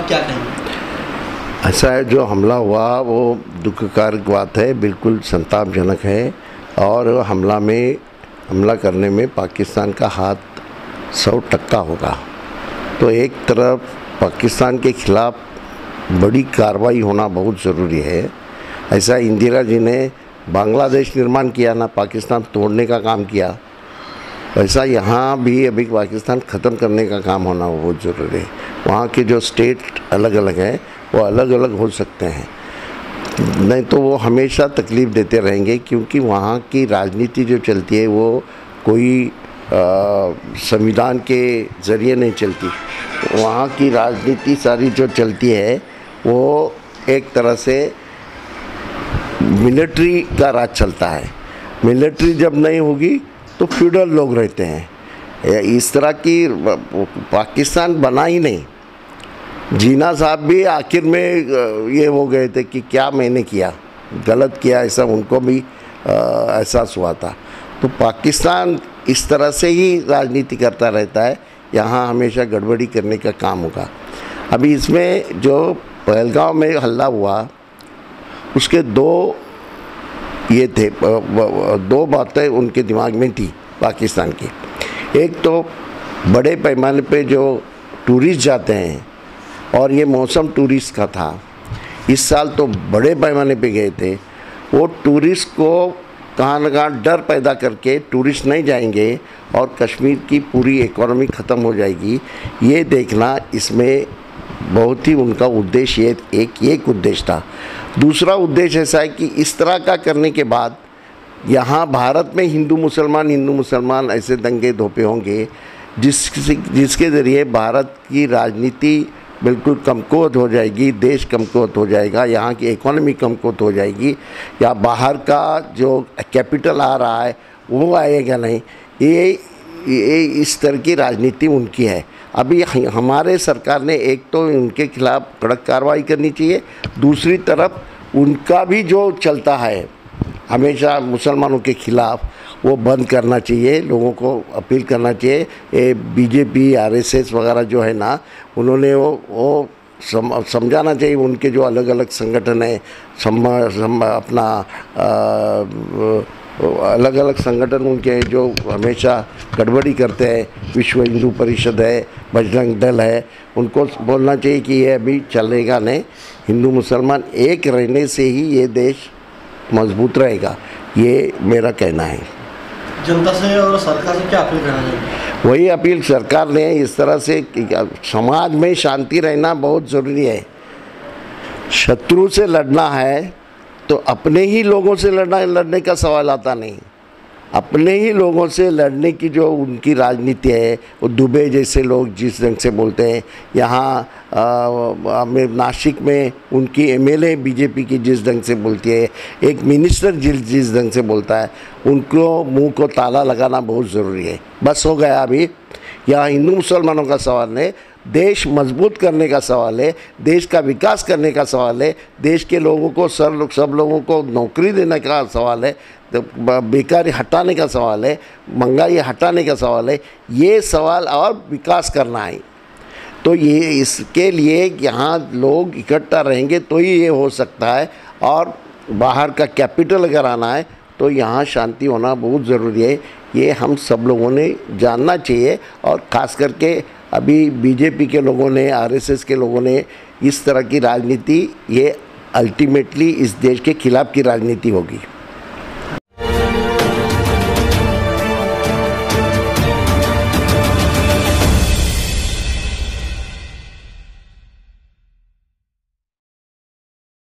क्या कहेंगे? ऐसा है, जो हमला हुआ वो दुखकारक बात है, बिल्कुल संतापजनक है। और हमला करने में पाकिस्तान का हाथ 100% होगा। तो एक तरफ पाकिस्तान के खिलाफ बड़ी कार्रवाई होना बहुत ज़रूरी है। ऐसा इंदिरा जी ने बांग्लादेश निर्माण किया ना, पाकिस्तान तोड़ने का काम किया, वैसा यहाँ भी अभी पाकिस्तान ख़त्म करने का काम होना बहुत ज़रूरी है। वहाँ के जो स्टेट अलग अलग हैं वो अलग अलग हो सकते हैं, नहीं तो वो हमेशा तकलीफ़ देते रहेंगे, क्योंकि वहाँ की राजनीति जो चलती है वो कोई संविधान के ज़रिए नहीं चलती। वहाँ की राजनीति सारी जो चलती है वो एक तरह से मिलिट्री का राज चलता है। मिलिट्री जब नहीं होगी तो फ्यूडल लोग रहते हैं। इस तरह की पाकिस्तान बना ही नहीं। जीना साहब भी आखिर में ये हो गए थे कि क्या मैंने किया, गलत किया, ऐसा उनको भी एहसास हुआ था। तो पाकिस्तान इस तरह से ही राजनीति करता रहता है, यहाँ हमेशा गड़बड़ी करने का काम होगा। अभी इसमें जो पहलगांव में हल्ला हुआ उसके दो बातें उनके दिमाग में थी पाकिस्तान की। एक तो बड़े पैमाने पे जो टूरिस्ट जाते हैं, और ये मौसम टूरिस्ट का था, इस साल तो बड़े पैमाने पे गए थे। वो टूरिस्ट को कहाँ न कहाँ डर पैदा करके टूरिस्ट नहीं जाएंगे और कश्मीर की पूरी इकोनॉमी ख़त्म हो जाएगी, ये देखना इसमें बहुत ही उनका उद्देश्य एक उद्देश्य था। दूसरा उद्देश्य ऐसा है कि इस तरह का करने के बाद यहाँ भारत में हिंदू मुसलमान ऐसे दंगे धोपे होंगे जिसके ज़रिए भारत की राजनीति बिल्कुल कमकुवत हो जाएगी, देश कमकुवत हो जाएगा, यहाँ की इकोनॉमी कमकुवत हो जाएगी, या बाहर का जो कैपिटल आ रहा है वो आएगा नहीं। ये इस तरह की राजनीति उनकी है। अभी हमारे सरकार ने एक तो उनके खिलाफ कड़क कार्रवाई करनी चाहिए, दूसरी तरफ उनका भी जो चलता है हमेशा मुसलमानों के खिलाफ वो बंद करना चाहिए। लोगों को अपील करना चाहिए। ये बीजेपी आरएसएस वगैरह जो है ना, उन्होंने वो समझाना चाहिए। उनके जो अलग अलग संगठन है, अपना अलग अलग संगठन उनके जो हमेशा गड़बड़ी करते हैं, विश्व हिंदू परिषद है, बजरंग दल है, उनको बोलना चाहिए कि ये अभी चलेगा नहीं। हिंदू मुसलमान एक रहने से ही ये देश मजबूत रहेगा, ये मेरा कहना है। जनता से और सरकार से क्या अपील करना चाहिए? वही अपील सरकार ने इस तरह से कि समाज में शांति रहना बहुत ज़रूरी है। शत्रु से लड़ना है तो अपने ही लोगों से लड़ने का सवाल आता नहीं। अपने ही लोगों से लड़ने की जो उनकी राजनीति है, वो दुबे जैसे लोग जिस ढंग से बोलते हैं, यहाँ नासिक में उनकी एमएलए बीजेपी की जिस ढंग से बोलती है, एक मिनिस्टर जिस ढंग से बोलता है, उनको मुंह को ताला लगाना बहुत ज़रूरी है। बस हो गया। अभी यहाँ हिंदू मुसलमानों का सवाल नहीं, देश मजबूत करने का सवाल है, देश का विकास करने का सवाल है, देश के लोगों को सब लोगों को नौकरी देने का सवाल है, तो बेकारी हटाने का सवाल है, महंगाई हटाने का सवाल है। ये सवाल और विकास करना है। तो ये इसके लिए यहाँ लोग इकट्ठा रहेंगे तो ही ये हो सकता है। और बाहर का कैपिटल अगर आना है तो यहाँ शांति होना बहुत ज़रूरी है। ये हम सब लोगों ने जानना चाहिए। और ख़ास करके अभी बीजेपी के लोगों ने, आरएसएस के लोगों ने इस तरह की राजनीति, ये अल्टीमेटली इस देश के खिलाफ की राजनीति होगी।